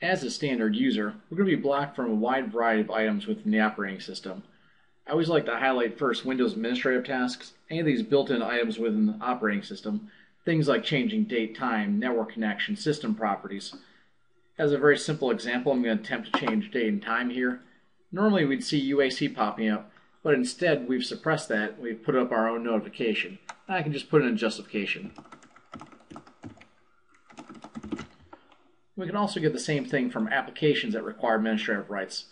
As a standard user, we're going to be blocked from a wide variety of items within the operating system. I always like to highlight first Windows administrative tasks, any of these built-in items within the operating system, things like changing date, time, network connection, system properties. As a very simple example, I'm going to attempt to change date and time here. Normally we'd see UAC popping up, but instead we've suppressed that. We've put up our own notification. I can just put in a justification. We can also get the same thing from applications that require administrative rights.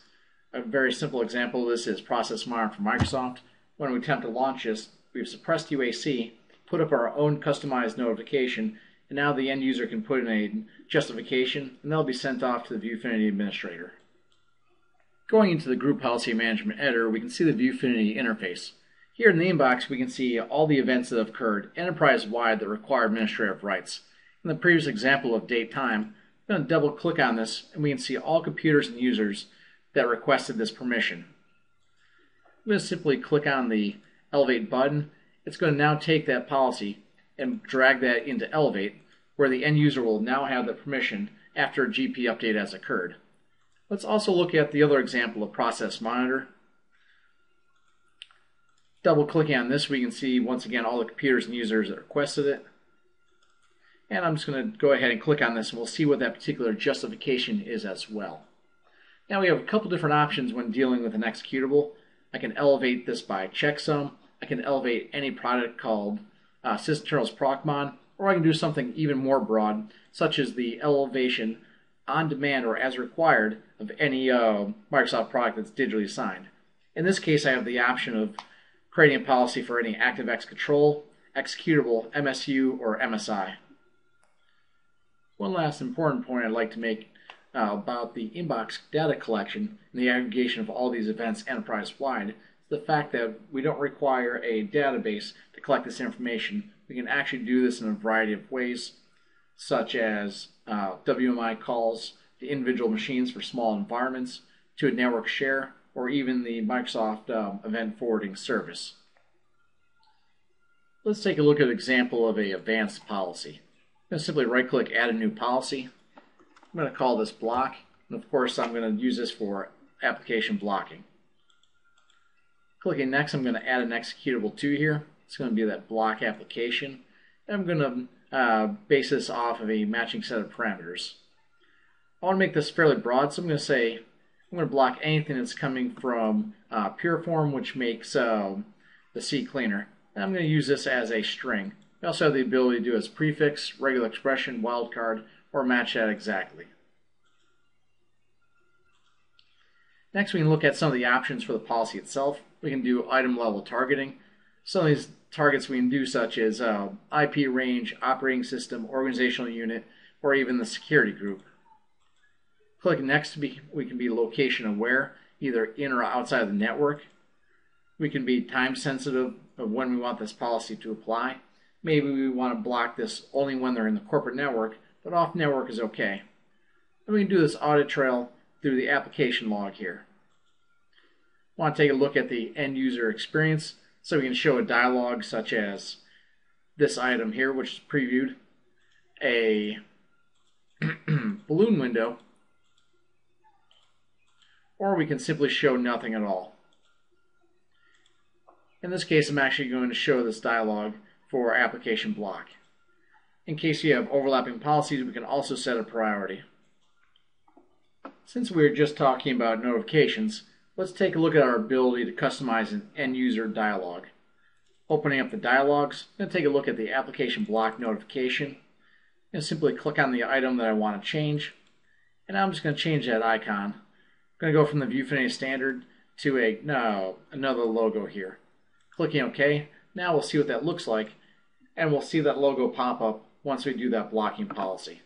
A very simple example of this is Process Monitor for Microsoft. When we attempt to launch this, we've suppressed UAC, put up our own customized notification, and now the end user can put in a justification, and that'll be sent off to the Viewfinity administrator. Going into the Group Policy Management Editor, we can see the Viewfinity interface. Here in the inbox, we can see all the events that have occurred enterprise-wide that require administrative rights. In the previous example of date time, I'm going to double click on this and we can see all computers and users that requested this permission. I'm going to simply click on the Elevate button. It's going to now take that policy and drag that into Elevate, where the end user will now have the permission after a GP update has occurred. Let's also look at the other example of Process Monitor. Double clicking on this, we can see once again all the computers and users that requested it. And I'm just going to go ahead and click on this and we'll see what that particular justification is as well. Now we have a couple different options when dealing with an executable. I can elevate this by checksum. I can elevate any product called Sysinternals Procmon, or I can do something even more broad, such as the elevation on demand or as required of any Microsoft product that's digitally assigned. In this case, I have the option of creating a policy for any ActiveX control, executable, MSU, or MSI. One last important point I'd like to make about the inbox data collection and the aggregation of all these events enterprise-wide is the fact that we don't require a database to collect this information. We can actually do this in a variety of ways, such as WMI calls to individual machines for small environments, to a network share, or even the Microsoft Event Forwarding service. Let's take a look at an example of an advanced policy. I'm going to simply right-click, Add a New Policy. I'm going to call this Block, and of course I'm going to use this for application blocking. Clicking Next, I'm going to add an executable to here. It's going to be that block application. And I'm going to base this off of a matching set of parameters. I want to make this fairly broad, so I'm going to say I'm going to block anything that's coming from Pureform, which makes the C cleaner. And I'm going to use this as a string. We also have the ability to do as prefix, regular expression, wildcard, or match that exactly. Next, we can look at some of the options for the policy itself. We can do item level targeting. Some of these targets we can do, such as IP range, operating system, organizational unit, or even the security group. Click Next, we can be location aware, either in or outside of the network. We can be time sensitive of when we want this policy to apply. Maybe we want to block this only when they're in the corporate network, but off network is okay. And we can do this audit trail through the application log here. I want to take a look at the end user experience, so we can show a dialog such as this item here, which is previewed, a balloon window, or we can simply show nothing at all. In this case, I'm actually going to show this dialog for application block. In case you have overlapping policies, we can also set a priority. Since we were just talking about notifications, let's take a look at our ability to customize an end user dialog. Opening up the dialogs, I'm going to take a look at the application block notification and simply click on the item that I want to change. And I'm just going to change that icon. I'm going to go from the Viewfinity standard to another logo here. Clicking OK. Now we'll see what that looks like, and we'll see that logo pop up once we do that blocking policy.